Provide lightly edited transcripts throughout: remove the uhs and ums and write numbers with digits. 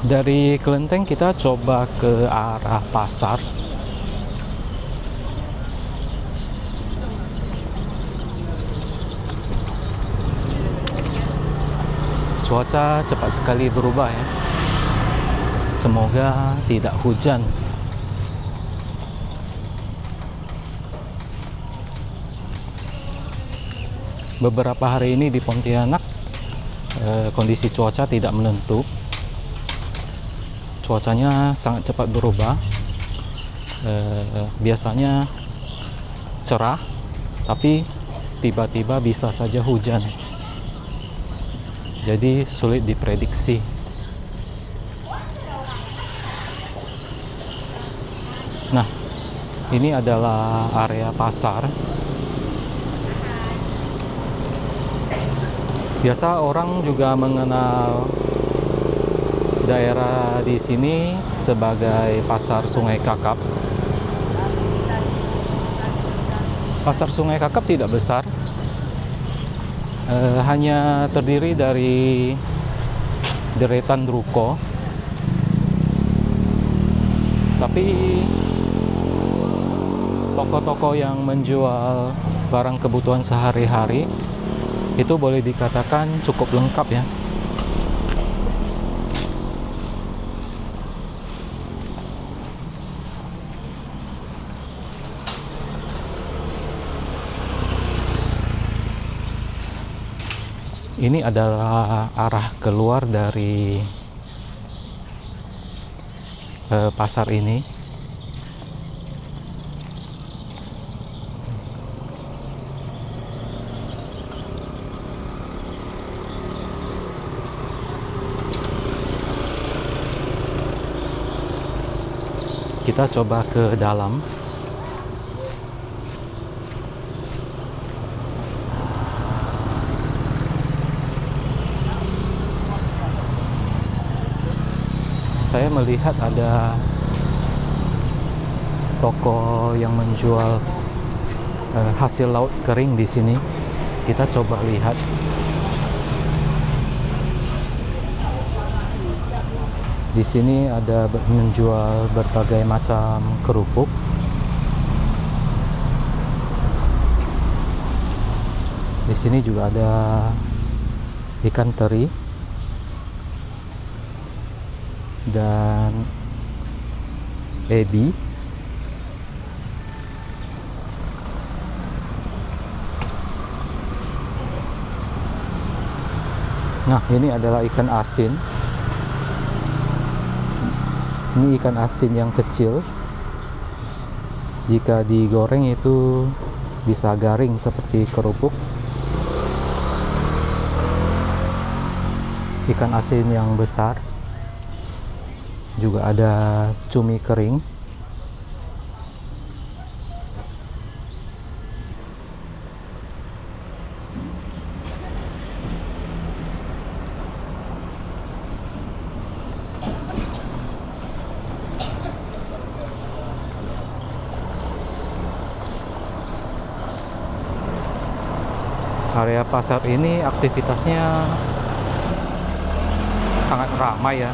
Dari Kelenteng kita coba ke arah pasar. Cuaca cepat sekali berubah ya. Semoga tidak hujan. Beberapa hari ini di Pontianak kondisi cuaca tidak menentu. Cuacanya sangat cepat berubah. Biasanya cerah, tapi tiba-tiba bisa saja hujan. Jadi sulit diprediksi. Nah, ini adalah area pasar. Biasa orang juga mengenal daerah di sini sebagai Pasar Sungai Kakap. Pasar Sungai Kakap tidak besar, hanya terdiri dari deretan ruko. Tapi toko-toko yang menjual barang kebutuhan sehari-hari itu boleh dikatakan cukup lengkap ya. Ini adalah arah keluar dari pasar ini. Kita coba ke dalam. Saya melihat ada toko yang menjual hasil laut kering di sini. Kita coba lihat. Di sini ada menjual berbagai macam kerupuk. Di sini juga ada ikan teri dan ebi. Nah, ini adalah ikan asin. Ini ikan asin yang kecil. Jika digoreng itu bisa garing seperti kerupuk. Ikan asin yang besar. Juga ada cumi kering. Area pasar ini aktivitasnya sangat ramai ya.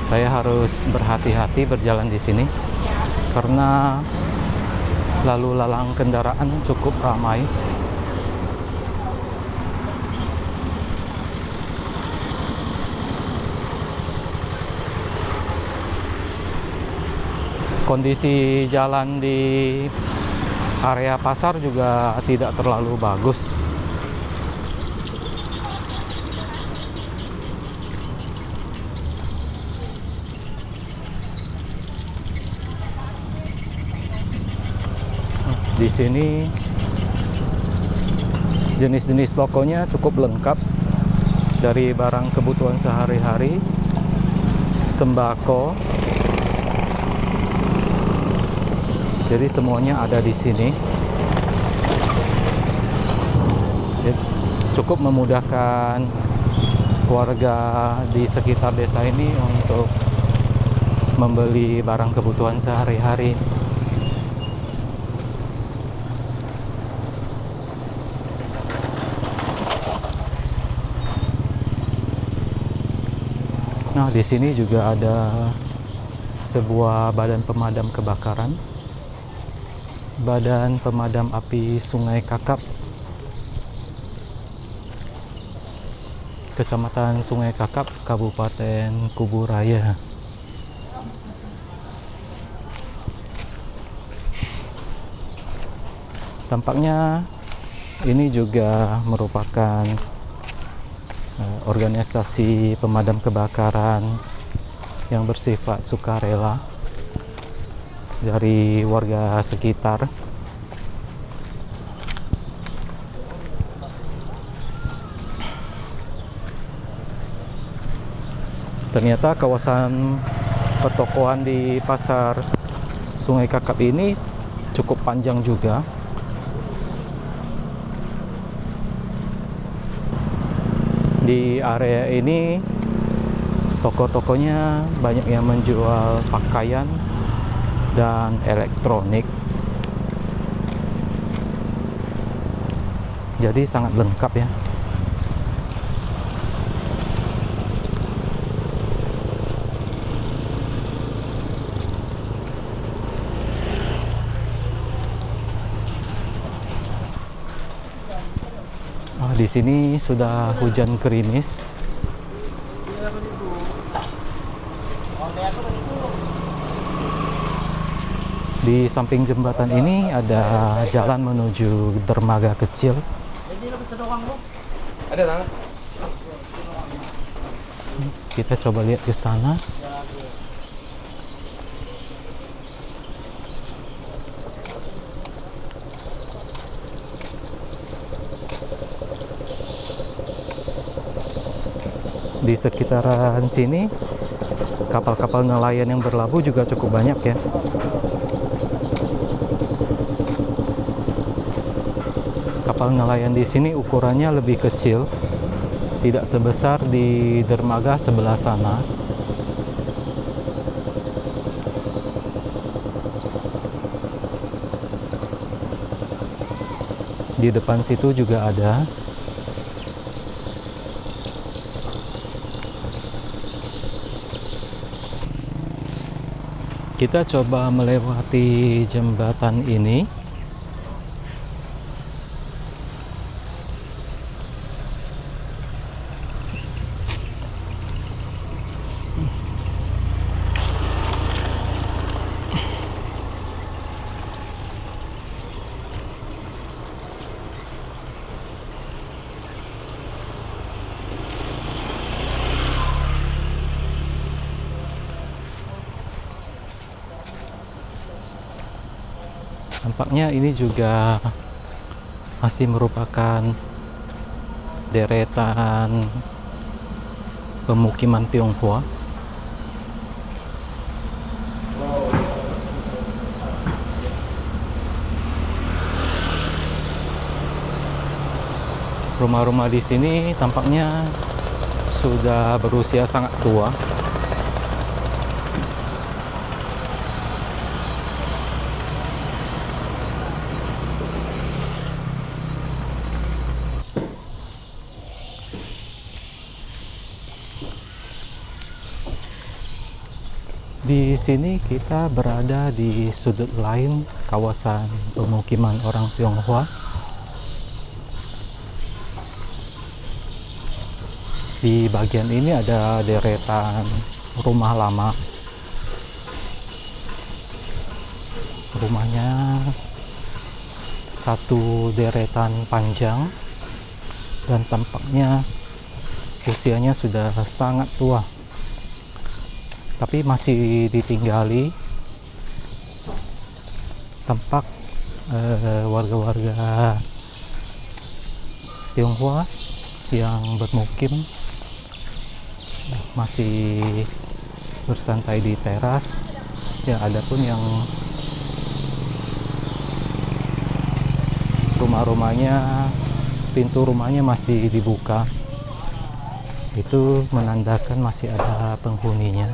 Saya harus berhati-hati berjalan di sini karena lalu lalang kendaraan cukup ramai. Kondisi jalan di area pasar juga tidak terlalu bagus. Di sini jenis-jenis tokonya cukup lengkap, dari barang kebutuhan sehari-hari, sembako. Jadi semuanya ada di sini. Jadi, cukup memudahkan warga di sekitar desa ini untuk membeli barang kebutuhan sehari-hari. Nah, di sini juga ada sebuah badan pemadam kebakaran, Badan Pemadam Api Sungai Kakap, Kecamatan Sungai Kakap, Kabupaten Kuburaya. Tampaknya ini juga merupakan organisasi pemadam kebakaran yang bersifat sukarela dari warga sekitar. Ternyata kawasan pertokoan di pasar Sungai Kakap ini cukup panjang juga. Di area ini toko-tokonya banyak yang menjual pakaian dan elektronik. Jadi sangat lengkap ya. Di sini sudah hujan gerimis. Di samping jembatan ini ada jalan menuju dermaga kecil. Kita coba lihat ke sana. Di sekitaran sini kapal-kapal nelayan yang berlabuh juga cukup banyak ya. Kapal nelayan di sini ukurannya lebih kecil, tidak sebesar di dermaga sebelah sana. Di depan situ juga ada. Kita coba melewati jembatan ini. Tampaknya ini juga masih merupakan deretan pemukiman Tionghoa. Rumah-rumah di sini tampaknya sudah berusia sangat tua. Di sini kita berada di sudut lain kawasan pemukiman orang Tionghoa. Di bagian ini ada deretan rumah lama. Rumahnya satu deretan panjang dan tampaknya usianya sudah sangat tua, tapi masih ditinggali. Tampak warga-warga Tionghoa yang bermukim masih bersantai di teras. Ya, ada pun yang rumah-rumahnya, pintu rumahnya masih dibuka. Itu menandakan masih ada penghuninya.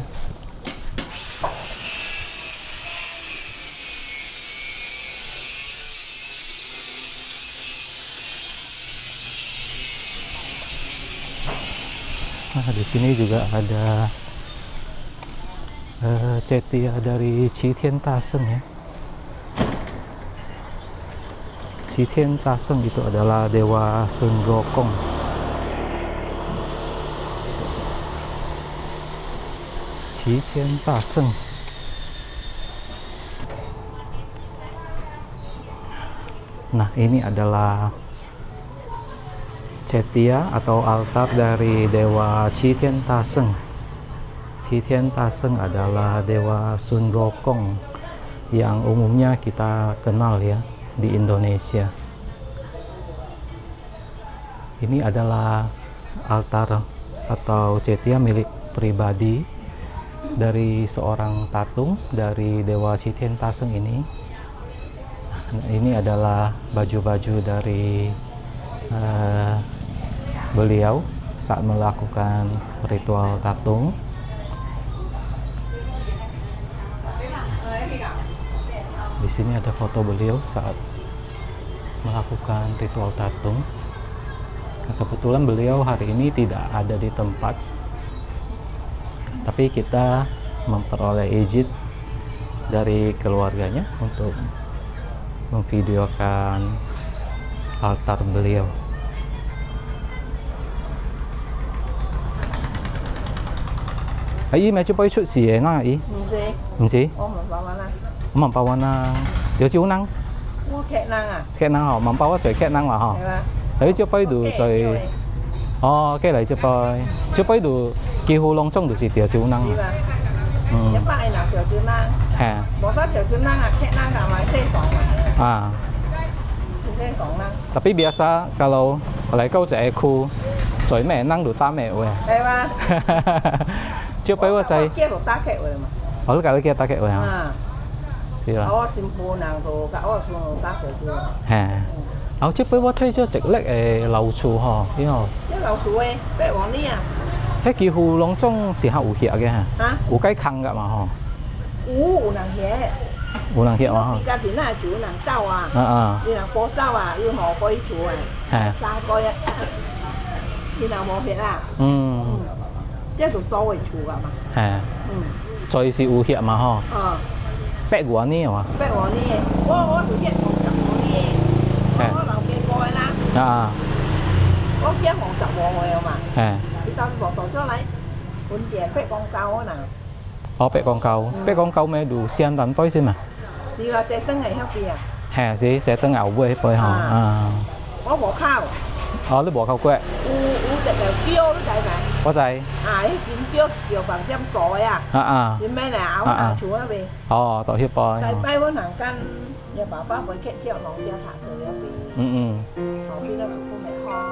Nah, di sini juga ada cetia dari Qitian Daseng ya. Qitian Daseng itu adalah dewa Sun Gokong. Qitian Daseng. Nah, ini adalah cetia atau altar dari dewa Qitian Daseng. Qitian Daseng adalah dewa Sun Gokong yang umumnya kita kenal ya di Indonesia. Ini adalah altar atau cetia milik pribadi dari seorang tatung dari dewa Qitian Daseng ini. Nah, ini adalah baju-baju dari beliau saat melakukan ritual tatung. Di sini ada foto beliau saat melakukan ritual tatung. Nah, kebetulan beliau hari ini tidak ada di tempat, tapi kita memperoleh izin dari keluarganya untuk memvideokan altar beliau. Ý mẹ chụp chút gì vậy na ý? Không gì? Mắm bao na,有招năng? 我客人啊，客人嗬，mắm bao 就客人話嗬。喺這邊度就哦，過嚟這邊，這邊度幾乎隆中就是條招năng啊。一百人條招năng，係。冇得條招năng啊，客人就買西房啊。啊。西房啦。Tapi biasa kalau kau cek aku, coy menang du tame we. 係嘛？chưa phảiว่าใจ kia đồ ta kẹo rồi mà. Ở cái kia ta kẹo rồi hả? À. Thì là. Ở xin phụ nàng đồ cả ở xuống ta kẹo chưa. À. Ở trước phải thấy cho trực lệ lầu chùa hả? Biết không? Chứ lầu chùa ấy, bé bọn đi à. Thế kỳ hù long trong chỉ hậu hiện cái hả? Hả? Ủ cái khăn cả mà hả? Nàng hiện. Nàng hiện mà hả? Cái gì là chủ nàng trâu à? Đi nàng cố trâu à, yêu họ coi chùa à. À. Sao coi á? Đi nàng mò hiện à? Chứ tụi tôi chùa à mà. À. Rồi thì ủ hiện mà hả? Bé của anh hả? Bé của anh ấy. Ô, tụi hiện một chập của anh ấy. Có lòng kia coi nè. À. Có kia một chập của người mà. À. Đi tao bỏ tổ cho lấy. Quân trẻ bé con cao á nè. Bé con câu mẹ đủ xem đánh bói xem mà. Đi là chạy tân ngày hấp kìa. Hà gì sẽ tân ảo bơi bơi hả? À. Có bỏ khao. Nó bỏ khao quẹ. Chạy đều kêu nó chạy mà. Có chạy. Cái xin kêu kiểu bằng trăm tội à. Thì mẹ nào áo chúa về. Tội hiệp bơi. Chạy bay với nàng căn. Nhà bảo bác với kẹt treo nó ra thả rồi đi. Họ khi nó cũng không mẹ kho.